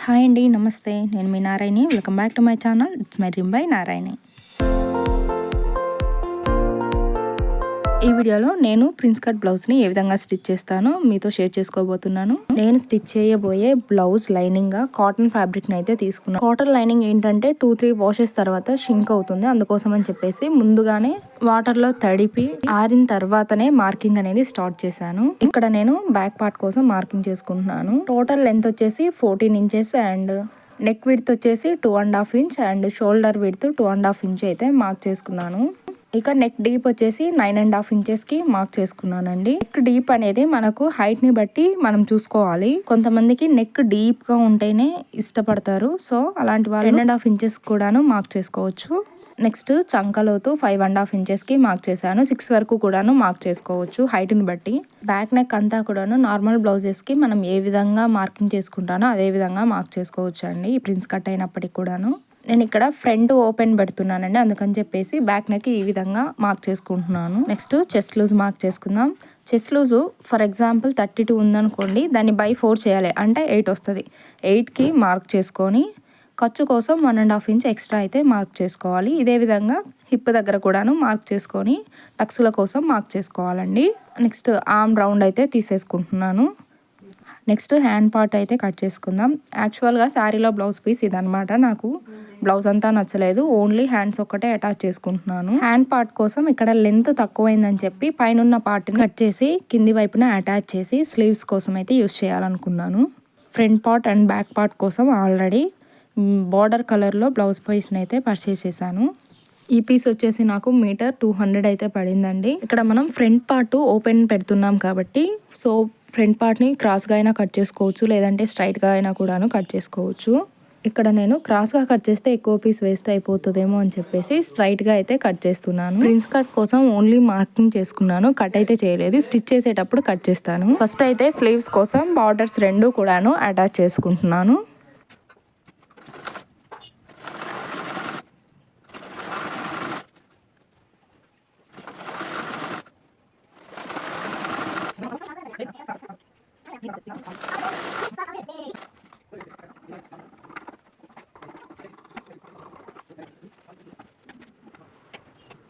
Hi అండి, నమస్తే. నేను మీ Narayani. Welcome back to my channel. It's my dream by Narayani. ఈ వీడియోలో నేను ప్రిన్స్ కట్ బ్లౌజ్ని ఏ విధంగా స్టిచ్ చేస్తానో మీతో షేర్ చేసుకోబోతున్నాను. నేను స్టిచ్ చేయబోయే బ్లౌజ్ లైనింగ్గా కాటన్ ఫ్యాబ్రిక్ని అయితే తీసుకున్నాను. కాటన్ లైనింగ్ ఏంటంటే 2-3 వాషెస్ తర్వాత షింక్ అవుతుంది. అందుకోసం అని చెప్పేసి ముందుగానే వాటర్లో తడిపి ఆరిన తర్వాతనే మార్కింగ్ అనేది స్టార్ట్ చేశాను. ఇక్కడ నేను బ్యాక్ పార్ట్ కోసం మార్కింగ్ చేసుకుంటున్నాను. టోటల్ లెంత్ వచ్చేసి 14 ఇంచెస్ అండ్ నెక్ విడ్త్ వచ్చేసి 2.5 inch and shoulder width 2.5 inch అయితే మార్క్ చేసుకున్నాను. ఇక నెక్ డీప్ వచ్చేసి 9.5 ఇంచెస్కి మార్క్ చేసుకున్నానండి. నెక్ డీప్ అనేది మనకు హైట్ని బట్టి మనం చూసుకోవాలి. కొంతమందికి నెక్ డీప్గా ఉంటేనే ఇష్టపడతారు. సో అలాంటి వాళ్ళు 2.5 ఇంచెస్ కూడాను మార్క్ చేసుకోవచ్చు. నెక్స్ట్ చంకలోతు 5.5 ఇంచెస్కి మార్క్ చేశాను. 6 వరకు కూడాను మార్క్ చేసుకోవచ్చు హైట్ని బట్టి. బ్యాక్ నెక్ అంతా కూడాను నార్మల్ బ్లౌజెస్కి మనం ఏ విధంగా మార్కింగ్ చేసుకుంటానో అదే విధంగా మార్క్ చేసుకోవచ్చు అండి. ఈ ప్రిన్స్ కట్ అయినప్పటికి కూడాను నేను ఇక్కడ ఫ్రంట్ ఓపెన్ పెడుతున్నానండి. అందుకని చెప్పేసి బ్యాక్ నెక్ ఈ విధంగా మార్క్ చేసుకుంటున్నాను. నెక్స్ట్ చెస్ట్ లూజ్ మార్క్ చేసుకుందాం. చెస్ట్ లూజు ఫర్ ఎగ్జాంపుల్ 32 ఉందనుకోండి, దాన్ని బై 4 చేయాలి, అంటే 8 వస్తుంది. 8కి మార్క్ చేసుకొని ఖర్చు కోసం 1.5 ఇంచ్ ఎక్స్ట్రా అయితే మార్క్ చేసుకోవాలి. ఇదే విధంగా హిప్ దగ్గర కూడాను మార్క్ చేసుకొని టక్స్ల కోసం మార్క్ చేసుకోవాలండి. నెక్స్ట్ ఆర్మ్ రౌండ్ అయితే తీసేసుకుంటున్నాను. నెక్స్ట్ హ్యాండ్ పార్ట్ అయితే కట్ చేసుకుందాం. యాక్చువల్గా శారీలో బ్లౌజ్ పీస్ ఇదనమాట. నాకు బ్లౌజ్ అంతా నచ్చలేదు, ఓన్లీ హ్యాండ్స్ ఒక్కటే అటాచ్ చేసుకుంటున్నాను. హ్యాండ్ పార్ట్ కోసం ఇక్కడ లెంత్ తక్కువైందని చెప్పి పైన పార్ట్ని కట్ చేసి కింది వైపున అటాచ్ చేసి స్లీవ్స్ కోసం అయితే యూస్ చేయాలనుకున్నాను. Front part and back part కోసం ఆల్రెడీ బార్డర్ కలర్లో బ్లౌజ్ పీస్ని అయితే పర్చేస్ చేశాను. ఈ పీస్ వచ్చేసి నాకు మీటర్ 200 అయితే పడిందండి. ఇక్కడ మనం ఫ్రంట్ పార్ట్ ఓపెన్ పెడుతున్నాం కాబట్టి సో ఫ్రంట్ పార్ట్ని క్రాస్గా అయినా కట్ చేసుకోవచ్చు, లేదంటే స్ట్రైట్గా అయినా కూడాను కట్ చేసుకోవచ్చు. ఇక్కడ నేను క్రాస్గా కట్ చేస్తే ఎక్కువ పీస్ వేస్ట్ అయిపోతుందేమో అని చెప్పేసి స్ట్రైట్గా అయితే కట్ చేస్తున్నాను. ప్రిన్స్ కట్ కోసం ఓన్లీ మార్కింగ్ చేసుకున్నాను, కట్ అయితే చేయలేదు. స్టిచ్ చేసేటప్పుడు కట్ చేస్తాను. ఫస్ట్ అయితే స్లీవ్స్ కోసం బార్డర్స్ 2 కూడాను అటాచ్ చేసుకుంటున్నాను.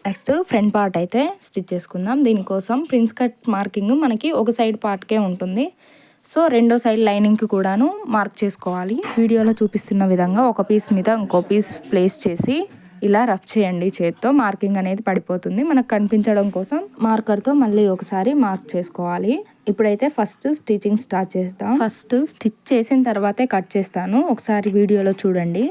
నెక్స్ట్ ఫ్రంట్ పార్ట్ అయితే స్టిచ్ చేసుకుందాం. దీనికోసం ప్రిన్స్ కట్ మార్కింగ్ మనకి ఒక సైడ్ పార్ట్కే ఉంటుంది. సో రెండో సైడ్ లైనింగ్కి కూడాను మార్క్ చేసుకోవాలి. వీడియోలో చూపిస్తున్న విధంగా ఒక పీస్ మీద ఇంకో పీస్ ప్లేస్ చేసి ఇలా రఫ్ చేయండి చేత్తో. మార్కింగ్ అనేది పడిపోతుంది. మనకు కనిపించడం కోసం మార్కర్తో మళ్ళీ ఒకసారి మార్క్ చేసుకోవాలి. ఇప్పుడైతే ఫస్ట్ స్టిచ్చింగ్ స్టార్ట్ చేద్దాం. ఫస్ట్ స్టిచ్ చేసిన తర్వాతే కట్ చేస్తాను, ఒకసారి వీడియోలో చూడండి.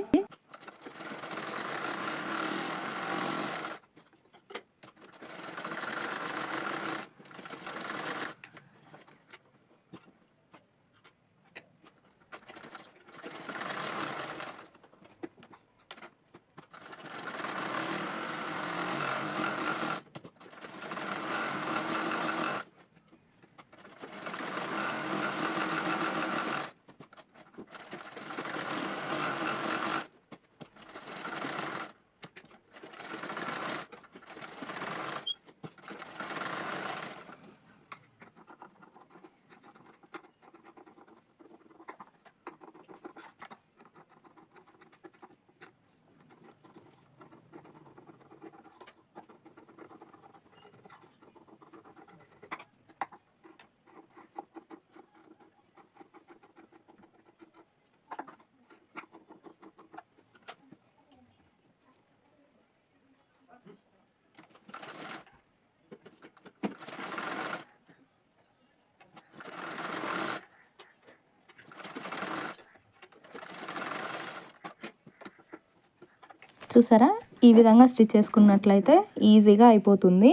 చూసారా, ఈ విధంగా స్టిచ్ చేసుకున్నట్లయితే ఈజీగా అయిపోతుంది.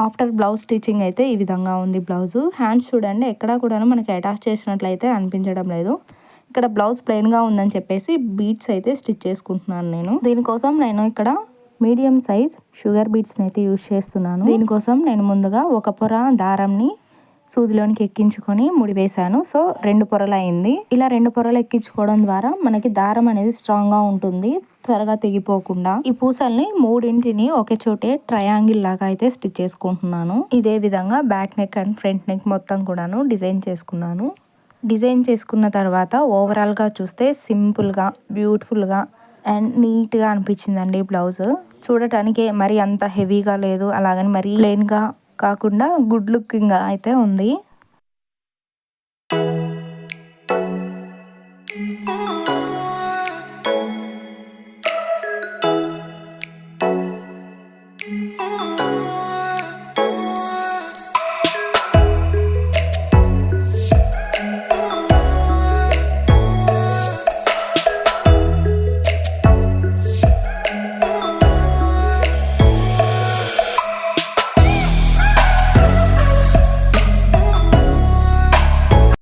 ఆఫ్టర్ బ్లౌజ్ స్టిచ్చింగ్ అయితే ఈ విధంగా ఉంది బ్లౌజు. హ్యాండ్స్ చూడండి, ఎక్కడా కూడా మనకి అటాచ్ చేసినట్లయితే అనిపించడం లేదు. ఇక్కడ బ్లౌజ్ ప్లెయిన్గా ఉందని చెప్పేసి బీడ్స్ అయితే స్టిచ్ చేసుకుంటున్నాను నేను. దీనికోసం నేను ఇక్కడ మీడియం సైజ్ షుగర్ బీడ్స్ని అయితే యూజ్ చేస్తున్నాను. దీనికోసం నేను ముందుగా ఒక పొర దారంని సూదిలోనికి ఎక్కించుకొని ముడి వేశాను. సో 2 పొరలు అయింది. ఇలా 2 పొరలు ఎక్కించుకోవడం ద్వారా మనకి దారం అనేది స్ట్రాంగ్గా ఉంటుంది, త్వరగా తెగిపోకుండా. ఈ పూసల్ని 3ని ఒకే చోటే ట్రయాంగిల్ లాగా అయితే స్టిచ్ చేసుకుంటున్నాను. ఇదే విధంగా back neck and front neck మొత్తం కూడాను డిజైన్ చేసుకున్నాను. డిజైన్ చేసుకున్న తర్వాత ఓవరాల్గా చూస్తే సింపుల్గా బ్యూటిఫుల్గా అండ్ నీట్గా అనిపించిందండి బ్లౌజ్. చూడటానికి మరి అంత హెవీగా లేదు, అలాగని మరి ప్లెయిన్గా కాకుండా గుడ్ లుకింగ్గా అయితే ఉంది. Oh